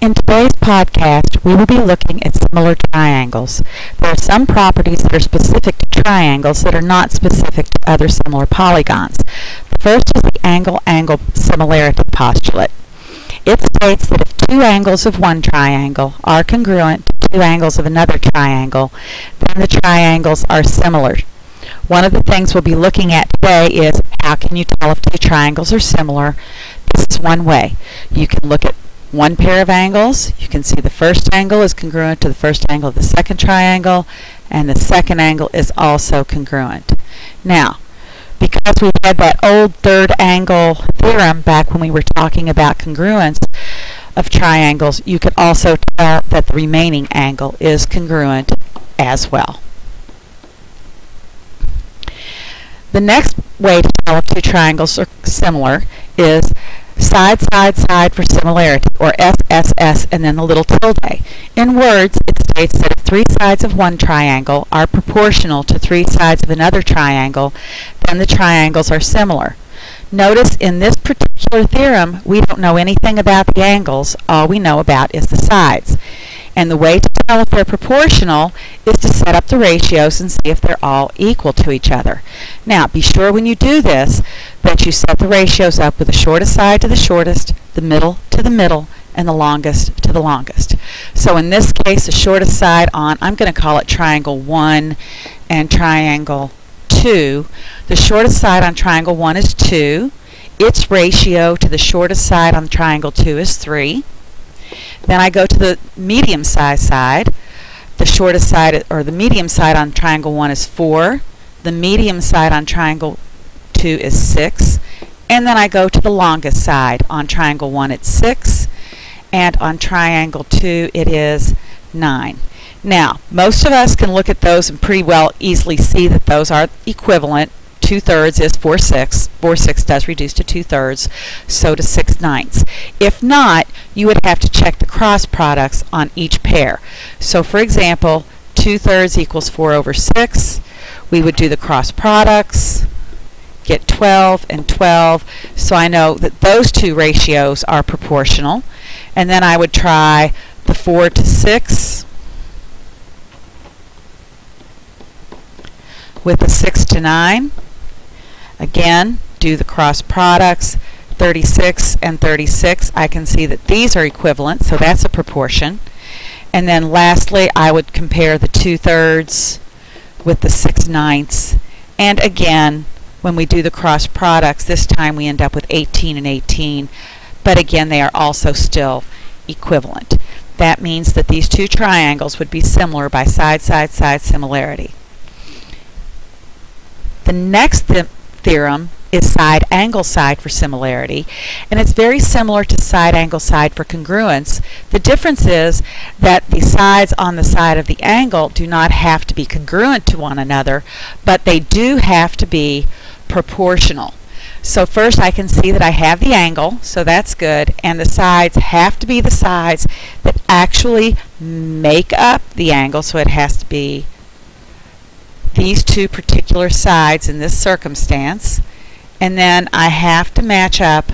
In today's podcast, we will be looking at similar triangles. There are some properties that are specific to triangles that are not specific to other similar polygons. The first is the angle-angle similarity postulate. It states that if two angles of one triangle are congruent to two angles of another triangle, then the triangles are similar. One of the things we'll be looking at today is how can you tell if two triangles are similar. This is one way. You can look at one pair of angles. You can see the first angle is congruent to the first angle of the second triangle, and the second angle is also congruent. Now, because we had that old third angle theorem back when we were talking about congruence of triangles, you could also tell that the remaining angle is congruent as well. The next way to tell if two triangles are similar is side, side, side for similarity, or SSS, and then the little tilde. In words, it states that if three sides of one triangle are proportional to three sides of another triangle, then the triangles are similar. Notice in this particular theorem, we don't know anything about the angles. All we know about is the sides. And the way to tell if they're proportional is to set up the ratios and see if they're all equal to each other. Now, be sure when you do this that you set the ratios up with the shortest side to the shortest, the middle to the middle, and the longest to the longest. So in this case, the shortest side on, I'm going to call it triangle 1 and triangle 2. The shortest side on triangle 1 is 2. Its ratio to the shortest side on triangle 2 is 3. Then I go to the medium size side. The shortest side, or the medium side on triangle 1 is 4. The medium side on triangle 2 is 6. And then I go to the longest side. On triangle 1 it's 6. And on triangle 2 it is 9. Now, most of us can look at those and pretty well easily see that those are equivalent. 2/3 is 4/6. 4/6 does reduce to 2/3, so to 6/9. If not, you would have to check the cross products on each pair. So for example, 2/3 equals 4/6. We would do the cross products, get 12 and 12. So I know that those two ratios are proportional. And then I would try the 4 to 6 with the 6 to 9. Again, do the cross products, 36 and 36. I can see that these are equivalent, so that's a proportion. And then lastly, I would compare the 2/3 with the 6/9. And again, when we do the cross products, this time we end up with 18 and 18. But again, they are also still equivalent. That means that these two triangles would be similar by side, side, side similarity. The next theorem is side angle side for similarity, and it's very similar to side angle side for congruence. The difference is that the sides on the side of the angle do not have to be congruent to one another, but they do have to be proportional. So first I can see that I have the angle, so that's good, and the sides have to be the sides that actually make up the angle, so it has to be these two particular sides in this circumstance, and then I have to match up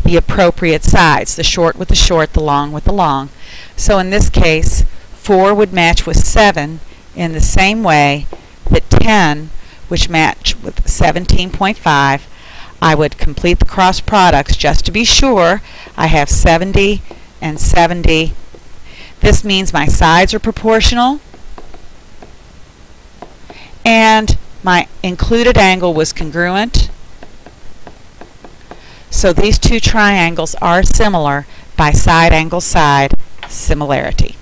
the appropriate sides, the short with the short, the long with the long. So in this case, 4 would match with 7 in the same way that 10, which match with 17.5, I would complete the cross products just to be sure. I have 70 and 70. This means my sides are proportional, and my included angle was congruent. So these two triangles are similar by side angle side similarity.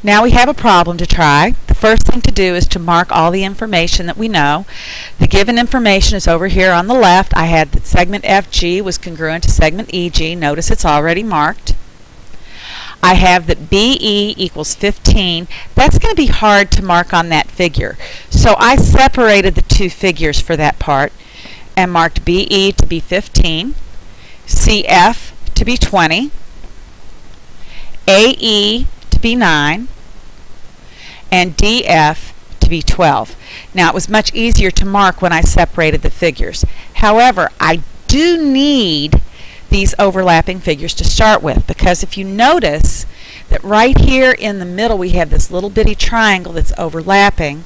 Now we have a problem to try. The first thing to do is to mark all the information that we know. The given information is over here on the left. I had that segment FG was congruent to segment EG. Notice it's already marked. I have that BE equals 15. That's going to be hard to mark on that figure. So I separated the two figures for that part and marked BE to be 15, CF to be 20, AE to be 9, and DF to be 12. Now it was much easier to mark when I separated the figures. However, I do need these overlapping figures to start with, because if you notice that right here in the middle we have this little bitty triangle that's overlapping,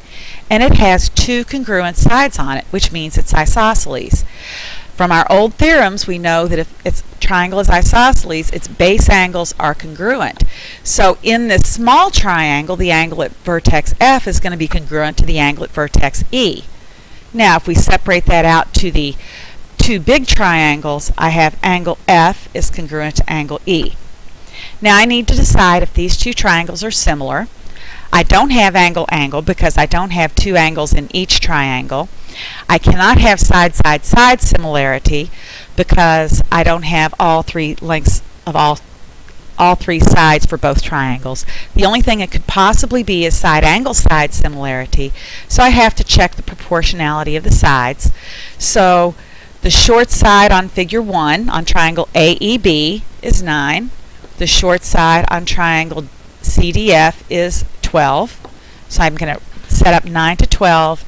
and it has two congruent sides on it, which means it's isosceles. From our old theorems, we know that if its triangle is isosceles, its base angles are congruent. So in this small triangle, the angle at vertex F is going to be congruent to the angle at vertex E. Now, if we separate that out to the two big triangles, I have angle F is congruent to angle E. Now, I need to decide if these two triangles are similar. I don't have angle-angle because I don't have two angles in each triangle. I cannot have side-side-side similarity because I don't have all three lengths of all three sides for both triangles. The only thing it could possibly be is side-angle-side similarity, so I have to check the proportionality of the sides. So the short side on figure 1 on triangle AEB is 9. The short side on triangle CDF is 12. So I'm going to set up 9 to 12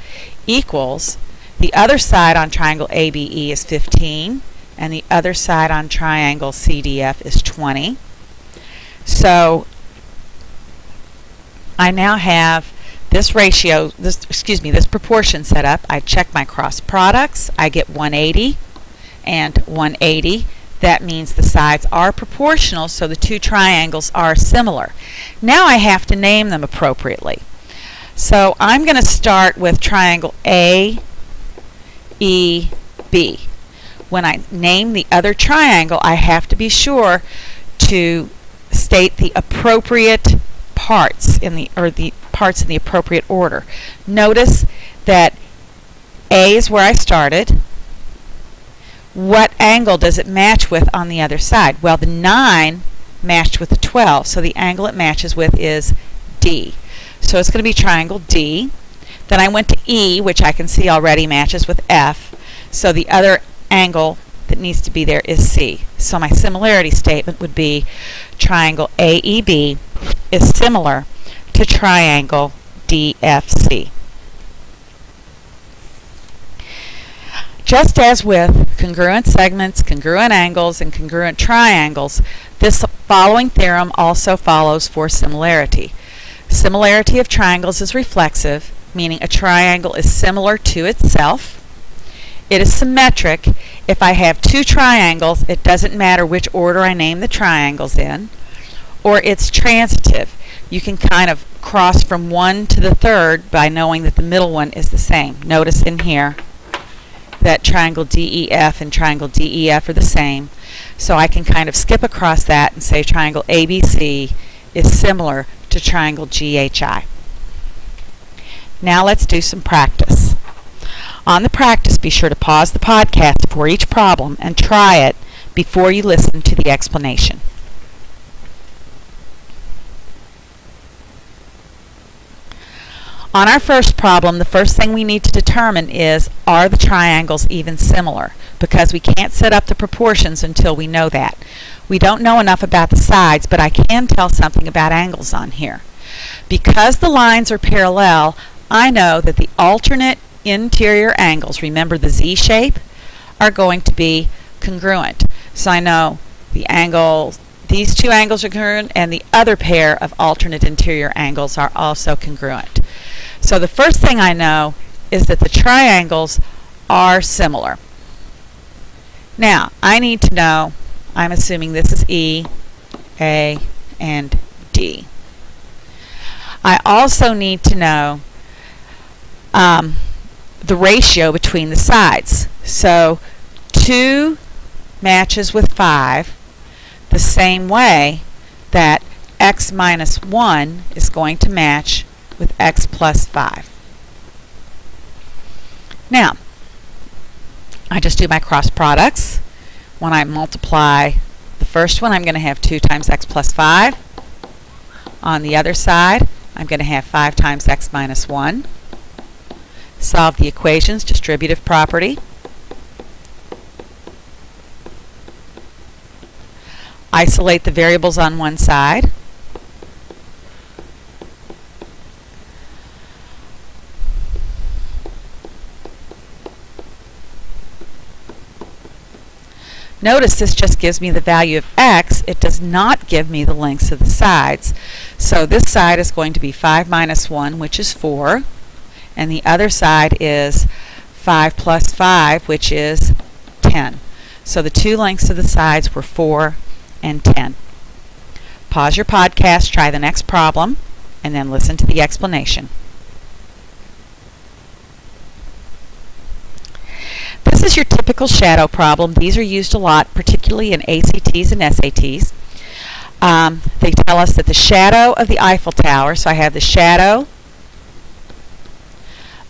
equals the other side on triangle ABE is 15, and the other side on triangle CDF is 20. So I now have this ratio, this proportion set up. I check my cross products. I get 180 and 180. That means the sides are proportional, so the two triangles are similar. Now I have to name them appropriately. So I'm going to start with triangle AEB. When I name the other triangle, I have to be sure to state the appropriate parts in the parts in the appropriate order. Notice that A is where I started. What angle does it match with on the other side? Well, the 9 matched with the 12, so the angle it matches with is D. So it's going to be triangle D. Then I went to E, which I can see already matches with F, so the other angle that needs to be there is C. So my similarity statement would be triangle AEB is similar to triangle DFC. Just as with congruent segments, congruent angles, and congruent triangles, this following theorem also follows for similarity. Similarity of triangles is reflexive, meaning a triangle is similar to itself. It is symmetric. If I have two triangles, it doesn't matter which order I name the triangles in. Or it's transitive. You can kind of cross from one to the third by knowing that the middle one is the same. Notice in here that triangle DEF and triangle DEF are the same. So I can kind of skip across that and say triangle ABC is similar to triangle GHI. Now let's do some practice. On the practice, be sure to pause the podcast for each problem and try it before you listen to the explanation. On our first problem, the first thing we need to determine is, are the triangles even similar? Because we can't set up the proportions until we know that. We don't know enough about the sides, but I can tell something about angles on here. Because the lines are parallel, I know that the alternate interior angles, remember the Z shape, are going to be congruent. So I know the angle, these two angles are congruent, and the other pair of alternate interior angles are also congruent. So the first thing I know is that the triangles are similar. Now, I need to know, I'm assuming this is E, A, and D. I also need to know the ratio between the sides. So 2 matches with 5 the same way that x minus 1 is going to match with x plus 5. Now, I just do my cross products. When I multiply the first one, I'm going to have 2 times x plus 5. On the other side, I'm going to have 5 times x minus 1. Solve the equations, distributive property. Isolate the variables on one side. Notice this just gives me the value of x. It does not give me the lengths of the sides. So this side is going to be 5 minus 1, which is 4. And the other side is 5 plus 5, which is 10. So the two lengths of the sides were 4 and 10. Pause your podcast, try the next problem, and then listen to the explanation. This is your typical shadow problem. These are used a lot, particularly in ACTs and SATs. They tell us that the shadow of the Eiffel Tower, so I have the shadow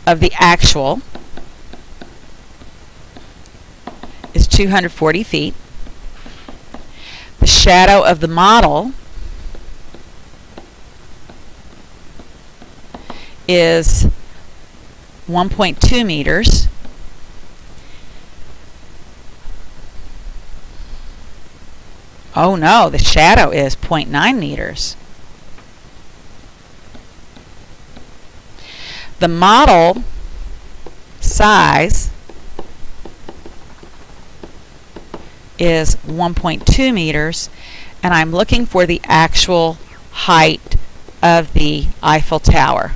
of the actual is 240 feet. The shadow of the model is 1.2 meters. Oh no, the shadow is 0.9 meters. The model size is 1.2 meters, and I'm looking for the actual height of the Eiffel Tower.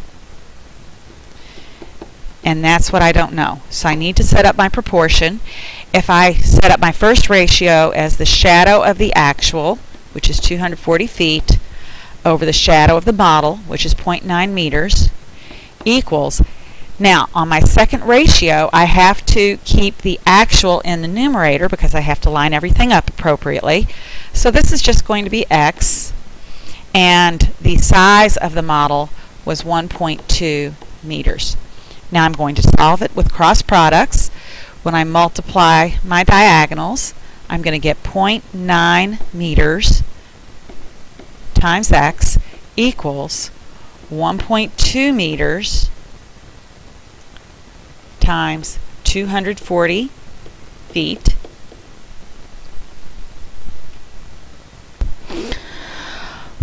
And that's what I don't know. So I need to set up my proportion. If I set up my first ratio as the shadow of the actual, which is 240 feet, over the shadow of the model, which is 0.9 meters, equals, now on my second ratio I have to keep the actual in the numerator because I have to line everything up appropriately. So this is just going to be x, and the size of the model was 1.2 meters. Now I'm going to solve it with cross products. When I multiply my diagonals, I'm going to get 0.9 meters times x equals 1.2 meters times 240 feet.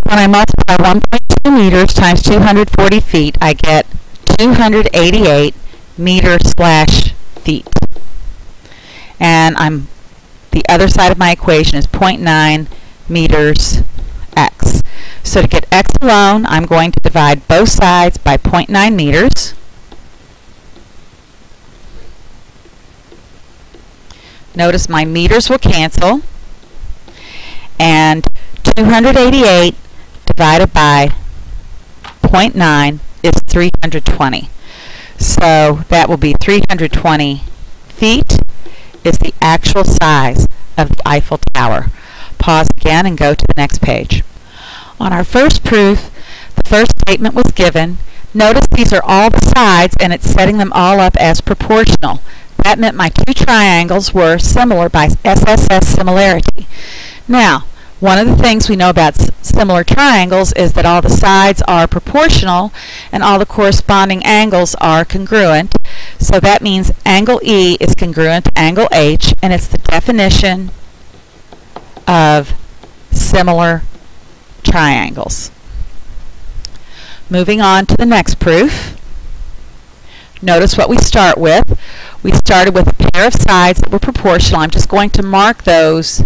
When I multiply 1.2 meters times 240 feet, I get 288 meters/feet. And the other side of my equation is 0.9 meters x. So to get x alone, I'm going to divide both sides by 0.9 meters. Notice my meters will cancel, and 288 divided by 0.9 is 320. So that will be 320 feet is the actual size of the Eiffel Tower. Pause again and go to the next page. On our first proof, the first statement was given. Notice these are all the sides, and it's setting them all up as proportional. That meant my two triangles were similar by SSS similarity. Now, one of the things we know about similar triangles is that all the sides are proportional and all the corresponding angles are congruent. So that means angle E is congruent to angle H, and it's the definition of similar triangles. Moving on to the next proof. Notice what we start with. We started with a pair of sides that were proportional. I'm just going to mark those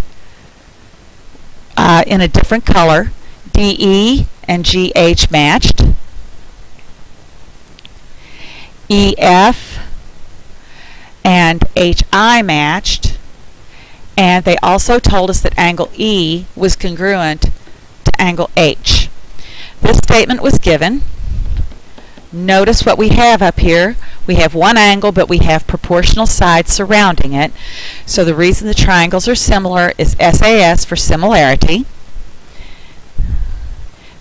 in a different color. DE and GH matched. EF and HI matched. And they also told us that angle E was congruent to angle H. This statement was given. Notice what we have up here. We have one angle, but we have proportional sides surrounding it. So the reason the triangles are similar is SAS for similarity.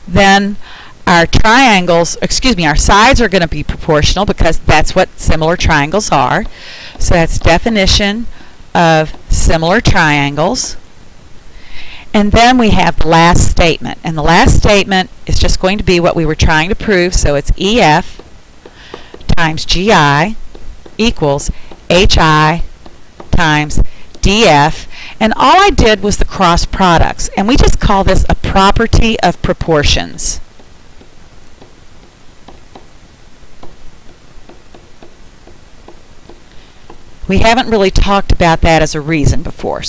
Then our triangles, our sides are going to be proportional because that's what similar triangles are. So that's definition of similar triangles. And then we have the last statement. And the last statement is just going to be what we were trying to prove. So it's EF times GI equals HI times DF. And all I did was the cross products. And we just call this a property of proportions. We haven't really talked about that as a reason before.